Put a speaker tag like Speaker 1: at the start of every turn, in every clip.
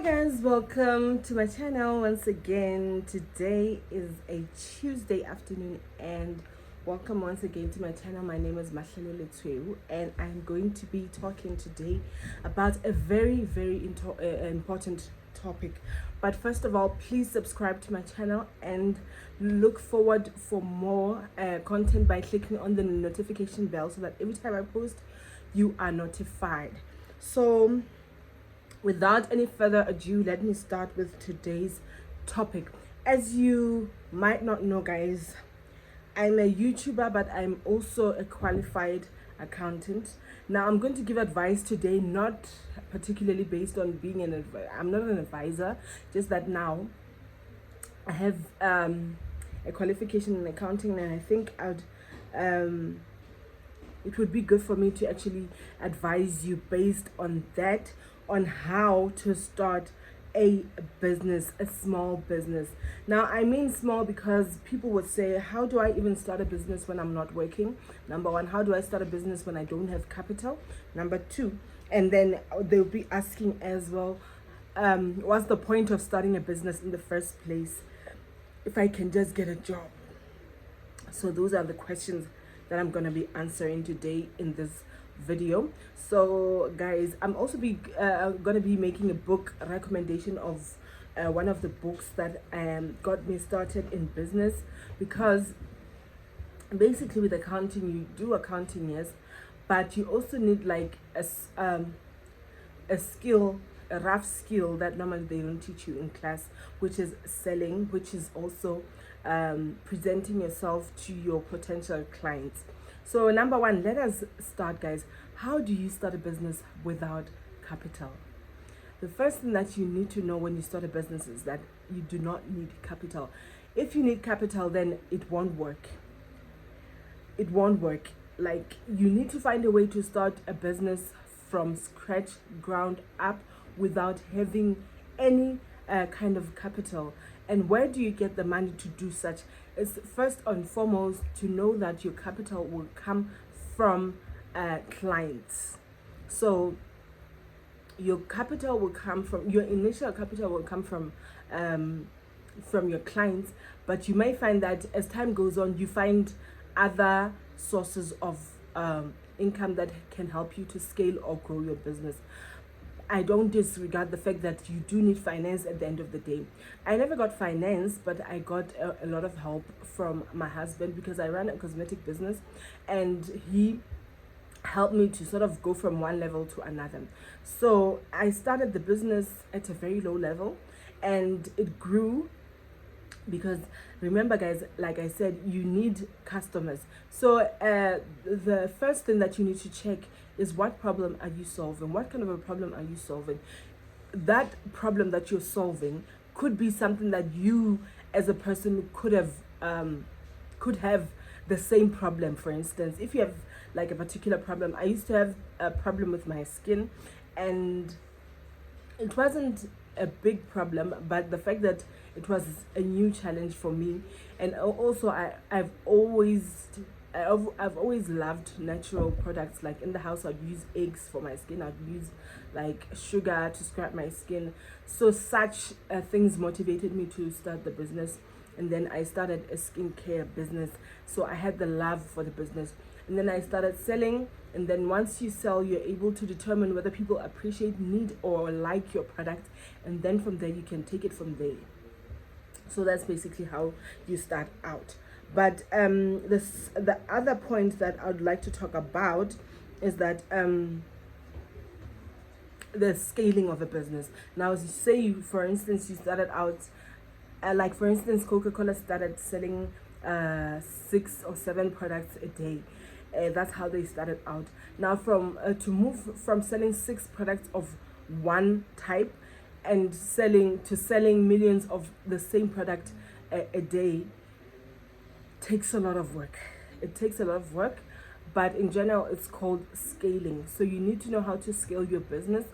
Speaker 1: Hi guys, welcome to my channel once again. Today is a Tuesday afternoon and welcome once again to my channel. My name is Mahlelo Letweu and I'm going to be talking today about a very important topic. But first of all, please subscribe to my channel and look forward for more content by clicking on the notification bell so that every time I post you are notified. So without any further ado, let me start with today's topic. As you might not know, guys, I'm a YouTuber, but I'm also a qualified accountant. Now, I'm going to give advice today, not particularly based on being I'm not an advisor, just that now I have a qualification in accounting, and I think it would be good for me to actually advise you based on that, on how to start a business, a small business. Now, I mean small because people would say, how do I even start a business when I'm not working? Number one, how do I start a business when I don't have capital? Number two, and then they'll be asking as well, what's the point of starting a business in the first place if I can just get a job? So those are the questions that I'm gonna be answering today in this video. So guys, I'm also gonna be making a book recommendation of one of the books that got me started in business, because basically with accounting, you do accounting, yes, but you also need like a skill, a rough skill that normally they don't teach you in class, which is selling, which is also presenting yourself to your potential clients. So number one, let us start, guys. How do you start a business without capital? The first thing that you need to know when you start a business is that you do not need capital. If you need capital, then it won't work. It won't work. Like, you need to find a way to start a business from scratch, ground up, without having any kind of capital. And where do you get the money to do such? It's first and foremost to know that your capital will come from clients. So your capital will come from, your initial capital will come from your clients, but you may find that as time goes on, you find other sources of income that can help you to scale or grow your business. I don't disregard the fact that you do need finance at the end of the day. I never got finance, but I got a lot of help from my husband, because I ran a cosmetic business and he helped me to sort of go from one level to another. So I started the business at a very low level and it grew, because remember guys, like I said, you need customers. So the first thing that you need to check is, what problem are you solving? What kind of a problem are you solving? That problem that you're solving could be something that you as a person could have the same problem. For instance, if you have like a particular problem, I used to have a problem with my skin, and it wasn't a big problem, but the fact that it was a new challenge for me. And also I've always loved natural products. Like in the house, I'd use eggs for my skin, I'd use like sugar to scrub my skin. So such things motivated me to start the business. And then I started a skincare business, so I had the love for the business. And then I started selling, and then once you sell, you're able to determine whether people appreciate, need, or like your product, and then from there you can take it from there. So that's basically how you start out. But the other point that I would like to talk about is that the scaling of a business. Now, as you say, for instance, you started out like for instance, Coca-Cola started selling 6 or 7 products a day. That's how they started out. Now, to move from selling 6 products of one type and selling millions of the same product a day takes a lot of work. It takes a lot of work, but in general, it's called scaling. So you need to know how to scale your business.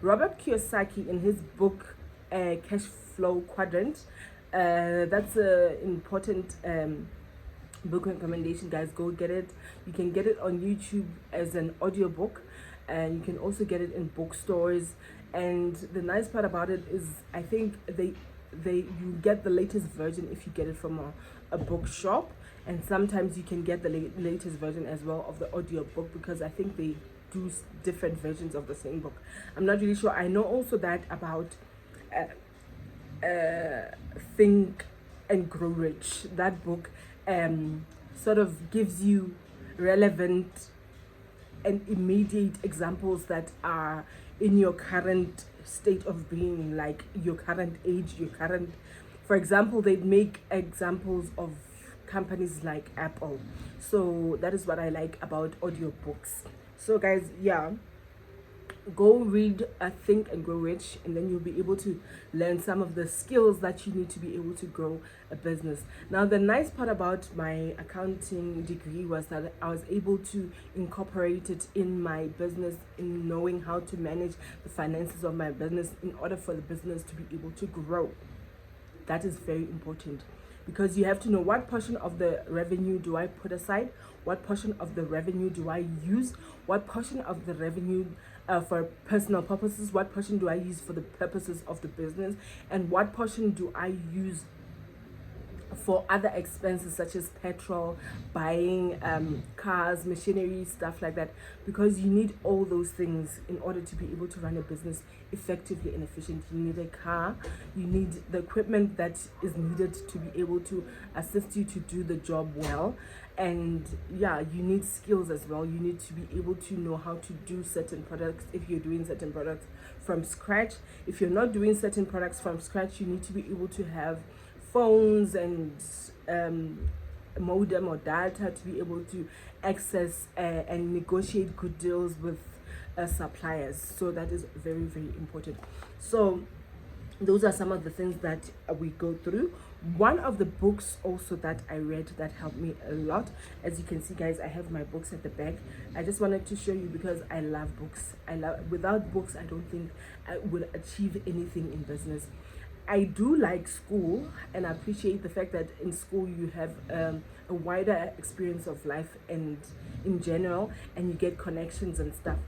Speaker 1: Robert Kiyosaki, in his book Cash Flow Quadrant, that's an important book recommendation, guys. Go get it. You can get it on YouTube as an audiobook, and you can also get it in bookstores. And the nice part about it is I think you get the latest version if you get it from a bookshop, and sometimes you can get the latest version as well of the audio book, because I think they do different versions of the same book. I'm not really sure. I know also that about Think and Grow Rich. That book sort of gives you relevant and immediate examples that are in your current state of being, like your current age, your current, for example, they make examples of companies like Apple. So that is what I like about audiobooks. So guys, yeah, go read Think and Grow Rich, and then you'll be able to learn some of the skills that you need to be able to grow a business. Now, the nice part about my accounting degree was that I was able to incorporate it in my business, in knowing how to manage the finances of my business in order for the business to be able to grow. That is very important, because you have to know what portion of the revenue do I put aside, what portion of the revenue do I use, what portion of the revenue for personal purposes, what portion do I use for the purposes of the business, and what portion do I use for other expenses such as petrol, buying cars, machinery, stuff like that, because you need all those things in order to be able to run a business effectively and efficiently. You need a car, you need the equipment that is needed to be able to assist you to do the job well, and yeah, you need skills as well. You need to be able to know how to do certain products if you're doing certain products from scratch. If you're not doing certain products from scratch, you need to be able to have phones and modem or data to be able to access and negotiate good deals with suppliers. So that is very, very important. So those are some of the things that we go through. One of the books also that I read that helped me a lot, as you can see guys, I have my books at the back. I just wanted to show you because I love books. Without books, I don't think I will achieve anything in business. I do like school, and I appreciate the fact that in school you have a wider experience of life and in general, and you get connections and stuff.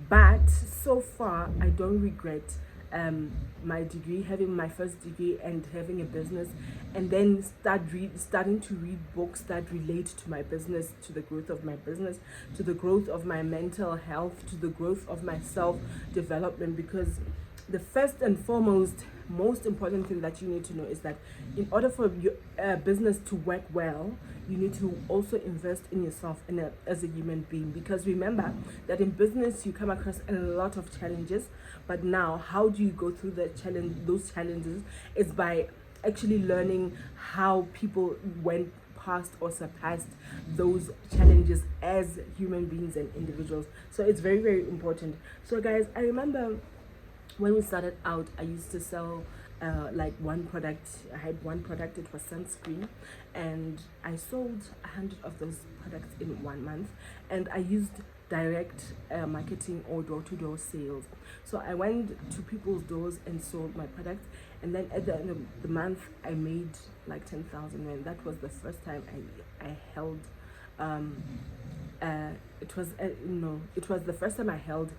Speaker 1: But so far, I don't regret my degree, having my first degree and having a business, and then starting to read books that relate to my business, to the growth of my business, to the growth of my mental health, to the growth of my self-development, because the first and foremost, most important thing that you need to know is that in order for your business to work well, you need to also invest in yourself as a human being. Because remember that in business you come across a lot of challenges, but now how do you go through those challenges is by actually learning how people went past or surpassed those challenges as human beings and individuals. So it's very, very important. So guys, I remember when we started out, I used to sell like one product. I had one product, it was sunscreen, and I sold 100 of those products in 1 month, and I used direct marketing or door-to-door sales. So I went to people's doors and sold my products, and then at the end of the month I made like 10,000, and that was the first time I held it was the first time I held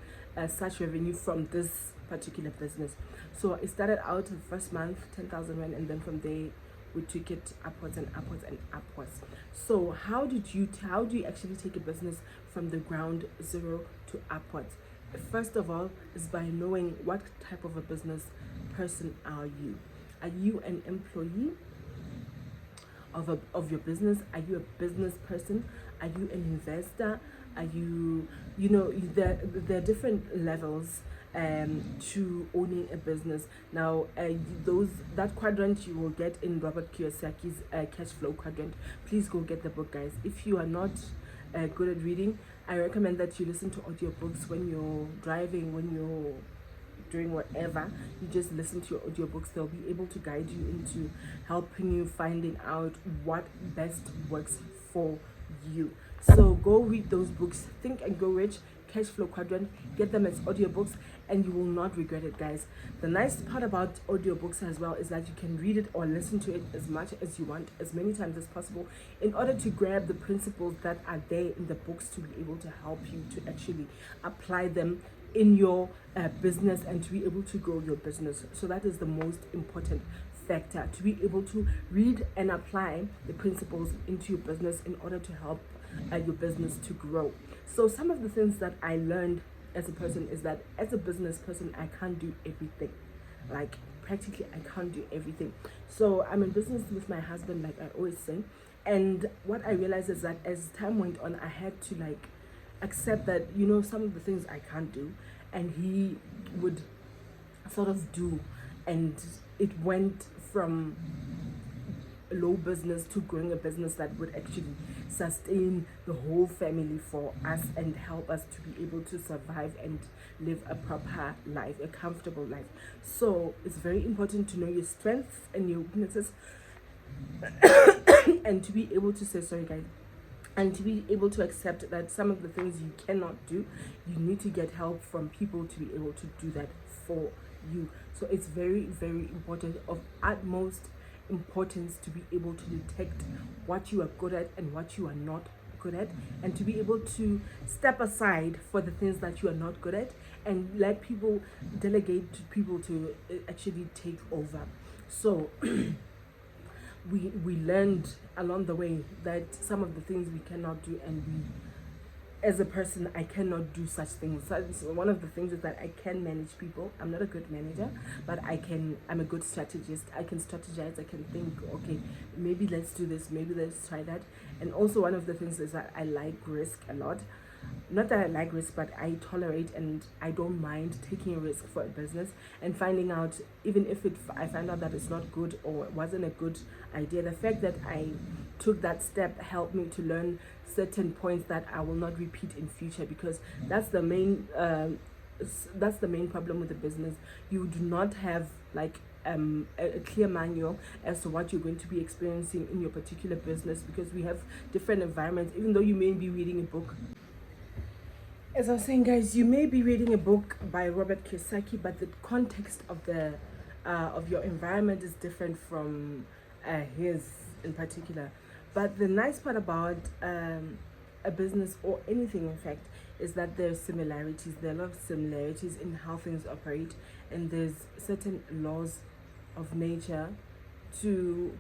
Speaker 1: such revenue from this particular business. So it started out the first month 10,000 rand, and then from there we took it upwards and upwards and upwards. So how do you actually take a business from the ground zero to upwards? First of all is by knowing what type of a business person are you. Are you an employee of your business? Are you a business person? Are you an investor? Are you, there are different levels to owning a business. Now that quadrant you will get in Robert Kiyosaki's cash flow quadrant. Please go get the book, guys. If you are not good at reading, I recommend that you listen to audiobooks when you're driving, when you're doing whatever. You just listen to your audiobooks. They'll be able to guide you into helping you finding out what best works for you. So go read those books, Think and Grow Rich, Cash Flow Quadrant. Get them as audiobooks and you will not regret it, guys. The nice part about audiobooks as well is that you can read it or listen to it as much as you want, as many times as possible, in order to grab the principles that are there in the books to be able to help you to actually apply them in your business and to be able to grow your business. So that is the most important factor, to be able to read and apply the principles into your business in order to help your business to grow. So some of the things that I learned as a person is that as a business person, I can't do everything. Like practically I can't do everything. So I'm in business with my husband, like I always say. And what I realized is that as time went on, I had to like accept that, you know, some of the things I can't do and he would sort of do. And it went from low business to growing a business that would actually sustain the whole family for us and help us to be able to survive and live a proper life, a comfortable life. So it's very important to know your strengths and your weaknesses and to be able to say sorry guys, and to be able to accept that some of the things you cannot do, you need to get help from people to be able to do that for you. So it's very, very important, of utmost importance, to be able to detect what you are good at and what you are not good at, and to be able to step aside for the things that you are not good at and let people delegate to people to actually take over. So we learned along the way that some of the things we cannot do, and we, as a person, I cannot do such things. So one of the things is that I can manage people. I'm not a good manager, but I'm a good strategist. I can strategize. I can think, okay, maybe let's do this, maybe let's try that. And also one of the things is that I like risk a lot. Not that I like risk, but I tolerate and I don't mind taking a risk for a business and finding out, even if I find out that it's not good or it wasn't a good idea, the fact that I took that step helped me to learn certain points that I will not repeat in future, because that's the main problem with the business. You do not have like a clear manual as to what you're going to be experiencing in your particular business, because we have different environments. Even though you may be reading a book, as I was saying guys, you may be reading a book by Robert Kiyosaki, but the context of the of your environment is different from his in particular. But the nice part about a business, or anything in fact, is that there are similarities. There are a lot of similarities in how things operate, and there's certain laws of nature to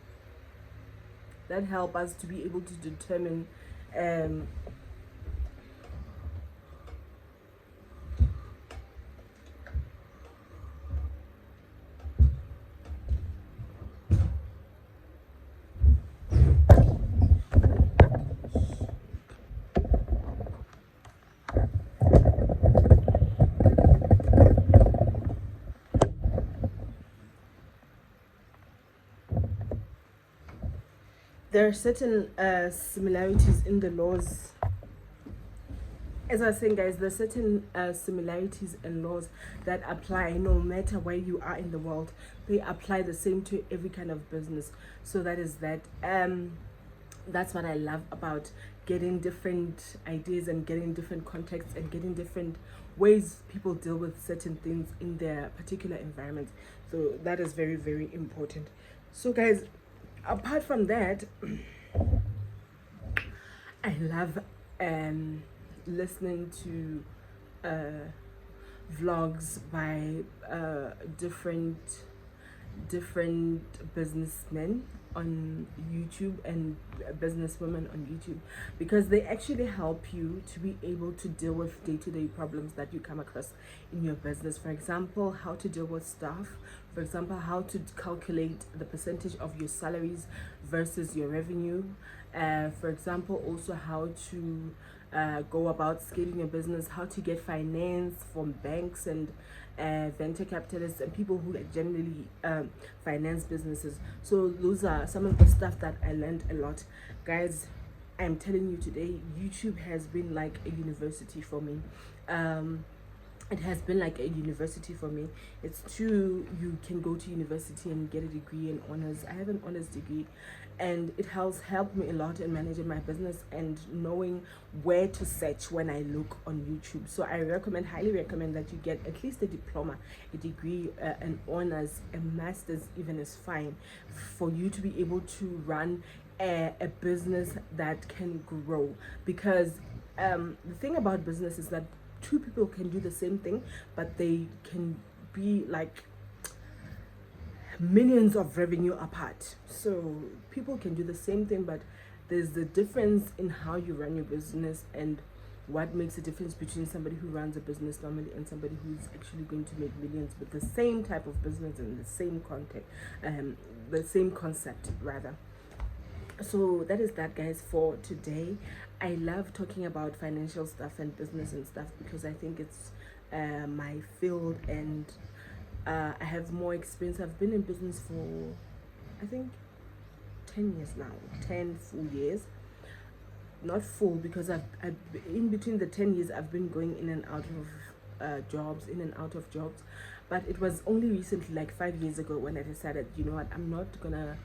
Speaker 1: that help us to be able to determine there are certain similarities in the laws. As I was saying guys, there are certain similarities and laws that apply no matter where you are in the world. They apply the same to every kind of business. So that is that. That's what I love about getting different ideas and getting different contexts and getting different ways people deal with certain things in their particular environment. So that is very, very important. So guys, apart from that, I love listening to vlogs by different businessmen on YouTube and businesswomen on YouTube, because they actually help you to be able to deal with day-to-day problems that you come across in your business. For example, how to deal with staff. For example, how to calculate the percentage of your salaries versus your revenue. For example, also how to go about scaling your business, how to get finance from banks and venture capitalists and people who generally finance businesses. So those are some of the stuff that I learned a lot. Guys, I'm telling you today, YouTube has been like a university for me. It has been like a university for me. It's true, you can go to university and get a degree in honors. I have an honors degree, and it has helped me a lot in managing my business and knowing where to search when I look on YouTube. So I highly recommend that you get at least a diploma, a degree, an honors, a master's even is fine, for you to be able to run a business that can grow. Because the thing about business is that two people can do the same thing, but they can be like millions of revenue apart. So people can do the same thing, but there's the difference in how you run your business, and what makes the difference between somebody who runs a business normally and somebody who's actually going to make millions with the same type of business and the same content, the same concept rather. So that is that, guys, for today. I love talking about financial stuff and business and stuff because I think it's my field, and I have more experience. I've been in business for, I think, 10 years now, 10 full years. Not full, because I've in between the 10 years I've been going in and out of jobs, but it was only recently, like 5 years ago, when I decided, you know what, I'm not gonna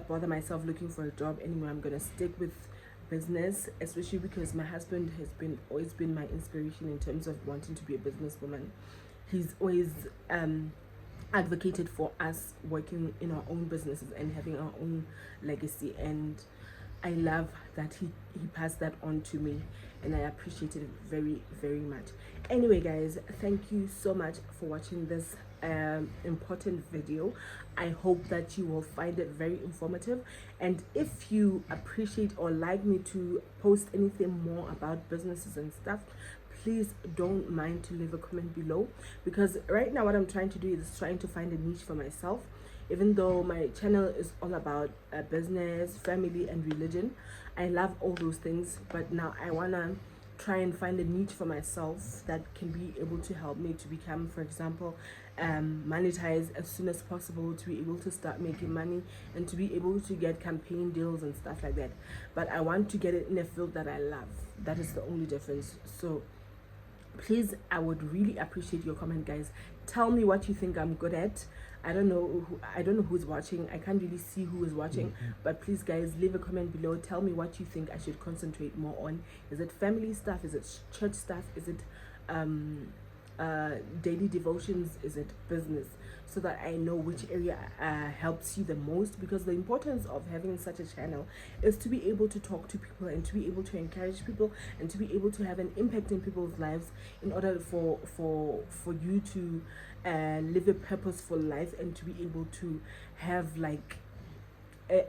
Speaker 1: bother myself looking for a job anymore. I'm gonna stick with business, especially because my husband has always been my inspiration in terms of wanting to be a businesswoman. He's always advocated for us working in our own businesses and having our own legacy, and I love that he passed that on to me, and I appreciate it very, very much. Anyway, guys, thank you so much for watching this important video. I hope that you will find it very informative, and if you appreciate or like me to post anything more about businesses and stuff, please don't mind to leave a comment below, because right now what I'm trying to do is trying to find a niche for myself. Even though my channel is all about business, family, and religion, I love all those things, but now I want to try and find a niche for myself that can be able to help me to become, for example, monetize as soon as possible, to be able to start making money and to be able to get campaign deals and stuff like that. But I want to get it in a field that I love. That is the only difference. So please, I would really appreciate your comment, guys. Tell me what you think I'm good at. I don't know who's watching. I can't really see who is watching, but please, guys, leave a comment below. Tell me what you think I should concentrate more on. Is it family stuff? Is it church stuff? Is it daily devotions? Is it business? So that I know which area helps you the most, because the importance of having such a channel is to be able to talk to people and to be able to encourage people and to be able to have an impact in people's lives, in order for you to live a purposeful life and to be able to have like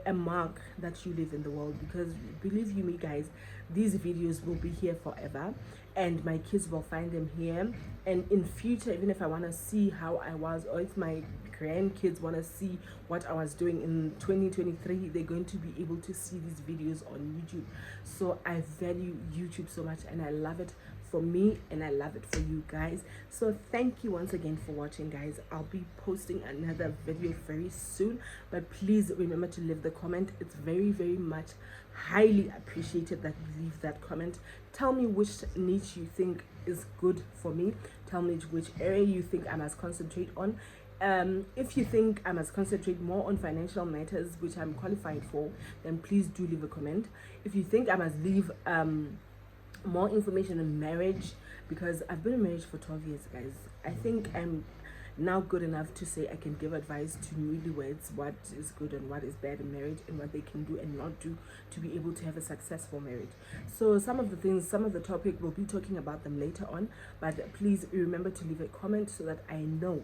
Speaker 1: a mark that you live in the world. Because believe you me, guys, these videos will be here forever, and my kids will find them here, and in future, even if I want to see how I was, or if my grandkids want to see what I was doing in 2023, they're going to be able to see these videos on YouTube. So I value YouTube so much, and I love it for me, and I love it for you guys. So thank you once again for watching, guys. I'll be posting another video very soon, but please remember to leave the comment. It's very, very much highly appreciated that you leave that comment. Tell me which niche you think is good for me. Tell me which area you think I must concentrate on. If you think I must concentrate more on financial matters, which I'm qualified for, then please do leave a comment. If you think I must leave more information on marriage, because I've been in marriage for 12 years, guys, I think I'm now good enough to say I can give advice to newlyweds what is good and what is bad in marriage, and what they can do and not do to be able to have a successful marriage. So some of the topic, we'll be talking about them later on, but please remember to leave a comment so that I know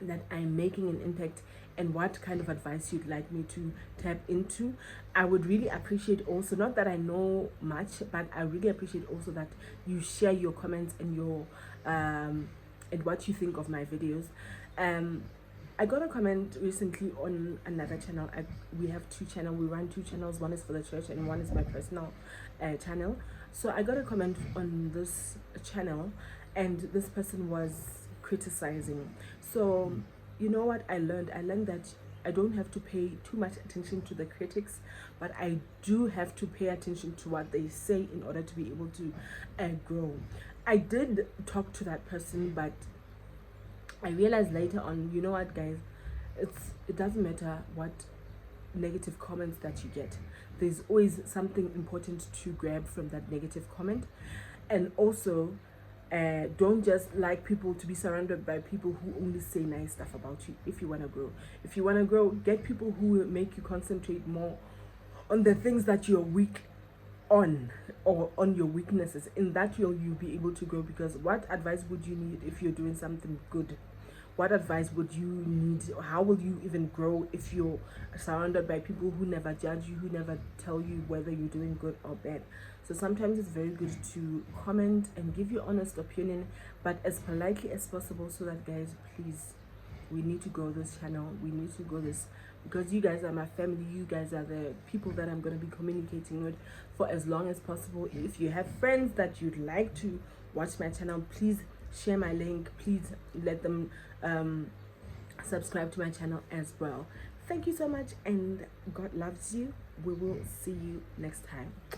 Speaker 1: that I'm making an impact and what kind of advice you'd like me to tap into. I would really appreciate also, not that I know much, but I really appreciate also that you share your comments and your and what you think of my videos. I got a comment recently on another channel. We have two channels. We run two channels. One is for the church and one is my personal channel. So I got a comment on this channel, and this person was criticizing. So you know what I learned? I learned that I don't have to pay too much attention to the critics, but I do have to pay attention to what they say in order to be able to grow. I did talk to that person, but I realized later on, you know what, guys, it doesn't matter what negative comments that you get. There's always something important to grab from that negative comment. And also, don't just like people to be surrounded by people who only say nice stuff about you. If you want to grow, get people who will make you concentrate more on the things that you're weak on, or on your weaknesses. In that you'll be able to grow. Because what advice would you need if you're doing something good? What advice would you need? How will you even grow if you're surrounded by people who never judge you, who never tell you whether you're doing good or bad? So sometimes it's very good to comment and give your honest opinion, but as politely as possible, so that, guys, please, we need to grow this channel. We need to grow this, because you guys are my family. You guys are the people that I'm going to be communicating with for as long as possible. If you have friends that you'd like to watch my channel, please share my link. Please let them subscribe to my channel as well. Thank you so much, and God loves you. We will see you next time.